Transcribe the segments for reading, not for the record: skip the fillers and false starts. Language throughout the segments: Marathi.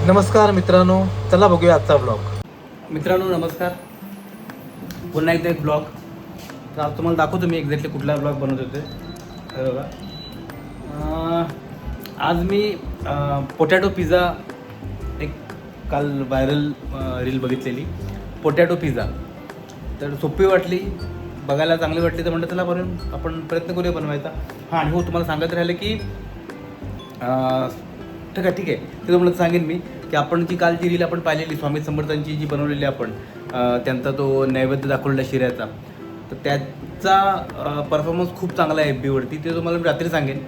नमस्कार मित्रांनो, चला बघूया आजचा ब्लॉग. मित्रांनो नमस्कार. पुन्हा एकदा एक ब्लॉग. तर आज तुम्हाला दाखवतो मी एक्झॅक्टली कुठला ब्लॉग बनवत होते. हे बघा, आज मी पोटॅटो पिझ्झा एक काल व्हायरल रील बघितलेली. पोटॅटो पिझ्झा तर सोपी वाटली, बघायला चांगली वाटली, तर म्हणलं चला बनवून आपण प्रयत्न करूया बनवायचा. हां, आणि हो तुम्हाला सांगत राहिलं की ठीक आहे ते तुम्हाला सांगेन मी की आपण जी काल जी रील आपण पाहिलेली स्वामी समर्थांची जी बनवलेली आपण त्यांचा तो नैवेद्य दाखवलेला शिऱ्याचा, तर त्याचा परफॉर्मन्स खूप चांगला आहे FBवरती. ते तुम्हाला मी रात्री सांगेन.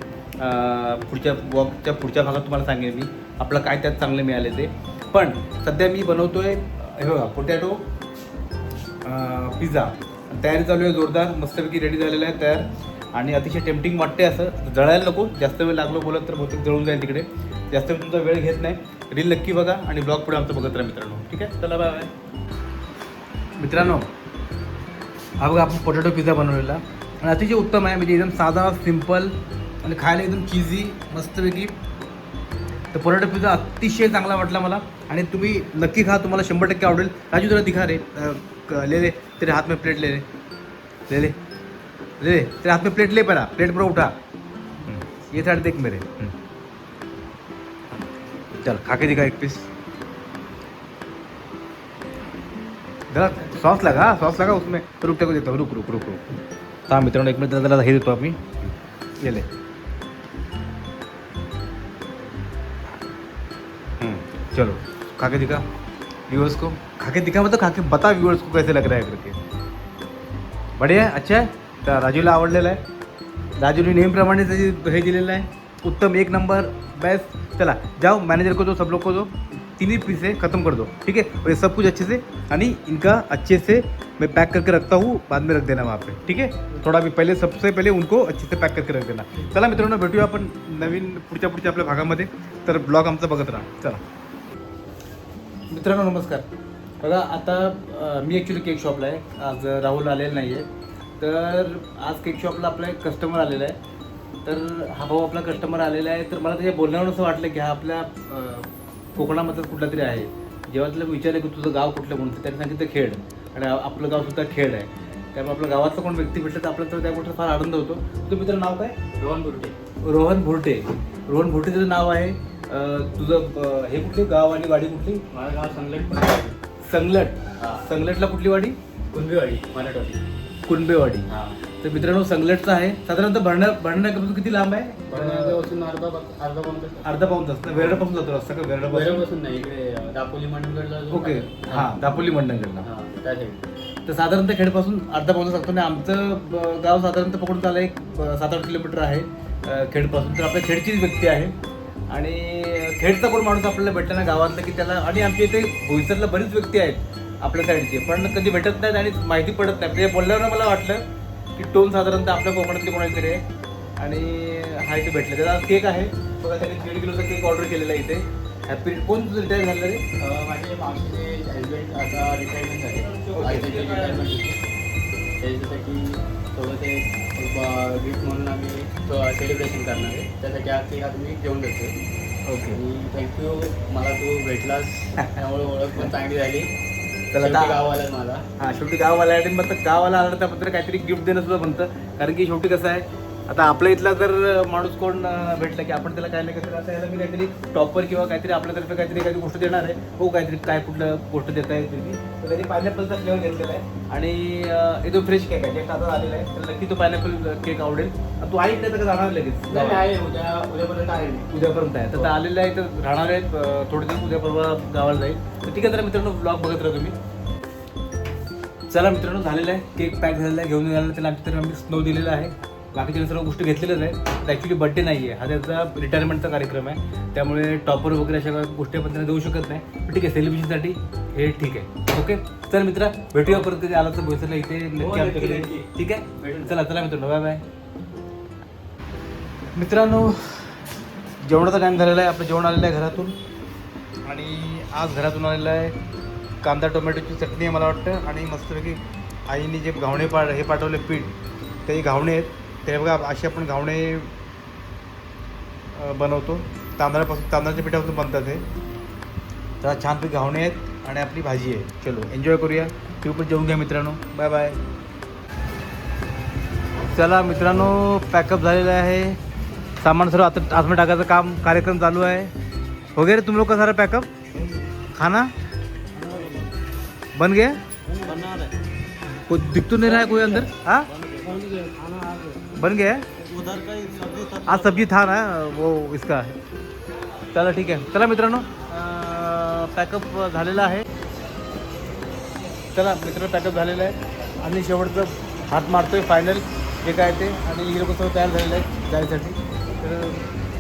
पुढच्या ब्लॉगच्या पुढच्या भागात तुम्हाला सांगेन मी आपलं काय त्यात चांगलं मिळाले ते. पण सध्या मी बनवतो आहे हे बघा पोटॅटो पिझ्झा. तयारी चालू आहे जोरदार, मस्तपैकी रेडी झालेला आहे तयार. आणि अतिशय टेम्पटिंग वाटते, असं जळायला नको. जास्त वेळ लागलो बोलत तर बहुतेक जळून जाईल तिकडे. जास्त वेळ तुमचा वेळ घेत नाही. रील नक्की बघा आणि ब्लॉग पुढे आमचं बघत राहा मित्रांनो. ठीक आहे, चला बाय बाय. मित्रांनो हा बघा आपण पोटॅटो पिझ्झा बनवलेला आणि अतिशय उत्तम आहे. म्हणजे एकदम साधा सिम्पल आणि खायला एकदम चीझी मस्तपैकी. तर पोटॅटो पिझ्झा अतिशय चांगला वाटला मला आणि तुम्ही नक्की खा, तुम्हाला 100% आवडेल. राजू तुला दिखा रे, ले ले तेरे हाथ में प्लेट ले ले ले ले ले तेरे हाथ में प्लेट ले, पहला प्लेट पर उठा. ये साइड देख मेरे. चल खा के दिखा एक पीस. जरा सॉस लगा उसमें. रुक को देता हूँ, रुक. हाँ मित्रांनो एक मिनिट त्याला हे देतो आम्ही. ये ले. चलो खा के दिखा व्यूअर्स को. खा के दिखा मतलब खा के बता व्यूअर्स को कैसे लग रहा है करके. बढ़िया है, अच्छा आहे. तर राजूला आवडलेलं आहे. राजूने नेहमीप्रमाणे त्याची हे दिलेलं आहे. उत्तम, एक नंबर, बेस्ट. चला जाओ मैनेजर को दो, सब लोग को दो. 3 पीस है, ख़त्म कर दो. ठीक है, और ये सब कुछ अच्छे से यानी इनका अच्छे से मैं पैक करके रखता हूँ, बाद में रख देना वहाँ पे. ठीक है, थोड़ा भी पहले सबसे पहले उनको अच्छे से पॅक करके रख देना. चला मित्रांनो भेटूया आपण नवीन पुढच्या आपल्या भागामध्ये. तर ब्लॉग आमचा बघत राहा. चला मित्रांनो नमस्कार. बघा आता मी ॲक्च्युली केक शॉपला आहे. आज राहुल आलेला नाही आहे. तर आज केक शॉपला आपला एक कस्टमर आलेला आहे. तर हा भाऊ आपला कस्टमर आलेला आहे. तर मला त्याच्या बोलण्यावरून असं वाटलं की हा आपल्या कोकणामध्येच कुठला तरी आहे. जेव्हा त्याला विचारलं की तुझं गाव कुठलं म्हणून, त्याने सांगितलं खेड. आणि आपलं गावसुद्धा खेड आहे. त्यामुळे आपल्या गावातलं कोण व्यक्ती भेटलं तर आपल्याला त्या गोष्टीचा फार आनंद होतो. तुझं मित्र नाव काय? रोहन भुरटे. रोहन भुरटे तुझं नाव आहे. तुझं हे कुठली गाव आणि वाडी कुठली? माझं गाव संगलटला कुठली वाडी? कुणबेवाडी, मराठवाडी. कुणबेवाडी. तर मित्रांनो संगलटचं आहे. साधारणतः भरण्यापासून किती लांब आहे? अर्धा पाऊण तास. वेरडापासून जातो रस्ता का? वेरडापासून नाही, इकडे दापोली मंडणगडला. ओके, हां दापोली मंडणगडला. त्या साईड. तर साधारणतः खेडपासून अर्धा पाऊण तास लागतो. आणि आमचं गाव साधारणतः पकडून चाललं एक 7-8 किलोमीटर आहे खेडपासून. तर आपल्या खेडचीच व्यक्ती आहे. आणि खेडचा कोण माणूस आपल्याला भेटला ना गावातला की त्याला, आणि आमच्या इथे बोईसरला बरीच व्यक्ती आहेत आपल्या साईडचे, पण कधी भेटत नाहीत आणि माहिती पडत नाही. म्हणजे बोलल्यावर मला वाटलं की टोन साधारणतः आपल्या कोकणातले कोणातरी आहे. आणि हा इथे भेटलं. त्याचा केक आहे बघा. त्याने 1.5 किलोचा केक ऑर्डर केलेला आहे इथे. हॅपी. कोण तुझं रिटायर झालं रे? माझे मावशीचे हजबंड आता रिटायरमेंट झाले. त्याच्यासाठी सोबत एक गिफ्ट म्हणून आम्ही सेलिब्रेशन करणार आहे. त्यासाठी हा केक तुम्ही घेऊन जातो. ओके, आणि थँक्यू, मला तू भेटलास त्यामुळे ओळख पण चांगली झाली. चला गावाला मला. हां शेवटी गाववाला आहे. मग गावाला आलं त्याबद्दल काहीतरी गिफ्ट देणं सुद्धा बनतं. कारण की शेवटी कसं आहे, आता आपल्या इथला जर माणूस कोण भेटला की आपण त्याला काय नाही कसं आता याला मी काहीतरी टॉपर किंवा काहीतरी आपल्यातर्फे काहीतरी एखादी गोष्ट देणार आहे. हो काहीतरी काय कुठलं गोष्ट देता येईल तुम्ही. तर त्यांनी पायनॅपलचा फ्लेवर घेतलेला आहे. आणि एकदम फ्रेश केक आहे. जे आता आलेला आहे तर नक्की तो पायनॅपल केक आवडेल. तू ऐक नाही तर जाणार लगेच? आहे, उद्यापर्यंत आहे. उद्यापर्यंत आहे. तर आलेलं आहे तर राहणार आहेत थोडे दिवस. उद्या परवा गावाला जाईल. तर ठीक आहे, तर मित्रांनो ब्लॉग बघत राहा तुम्ही. चला मित्रांनो झालेलं आहे. केक पॅक झालेला आहे. घेऊन निघाला त्याला आमच्या तरी आम्ही स्नो दिलेला आहे. बाकीच्या सर्व गोष्टी घेतलेल्याच आहे. तर ॲक्च्युली बड्डे नाही आहे, हा त्याचा रिटायरमेंटचा कार्यक्रम आहे. त्यामुळे टॉपर वगैरे अशा गोष्टी आपण त्यांना देऊ शकत नाही. पण ठीक आहे, सेलिब्रेशनसाठी हे ठीक आहे. ओके चल मित्रा, भेटूया परत कधी आला तर भोसरला इथे नक्की आमच्याकडे. ठीक आहे, चला मित्रांनो, बाय बाय. मित्रांनो जेवणाचा टाईम झालेला आहे. आपलं जेवण आलेलं आहे घरातून. आणि आज घरातून आलेलं आहे कांदा टोमॅटोची चटणी आहे मला वाटतं. आणि मस्तपैकी आईने जे घावणे हे पाठवले पीठ, ते घावणे आहेत. ते बघा असे आपण घावणे बनवतो. तांदळाच्या पिठापासून बनतात हे. तर छानपैकी घावणे आहेत आणि आपली भाजी आहे. चलो एन्जॉय करूया. तुम्ही पण जेवून घ्या मित्रांनो. Bye bye. चला मित्रांनो, पॅकअप झालेलं आहे. सामान सर्व आता आतमध्ये टाकायचं काम कार्यक्रम चालू आहे. वगैरे तुम लोग का सारा पैकअप खाना बन गया? कोई दिख तो नहीं रहा है कोई अंदर? हाँ बन गया है? आज सब्जी था ना वो इसका. चला ठीक आहे. चला मित्रांनो, पॅकअप झालेला आहे. चला मित्रांनो, पॅकअप झालेलं आहे आणि शेवटचं हात मारतोय फायनल जे काय ते. आणि हे लोक सर्व तयार झालेले आहेत जायसाठी. तर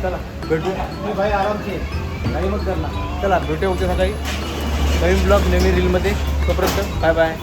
चला भेटूया. मी भाई आरामशी काही मग करणार. चला भेटूया उद्या सकाळी नवीन ब्लॉग नवीन रीलमध्ये. तोपर्यंत बाय बाय.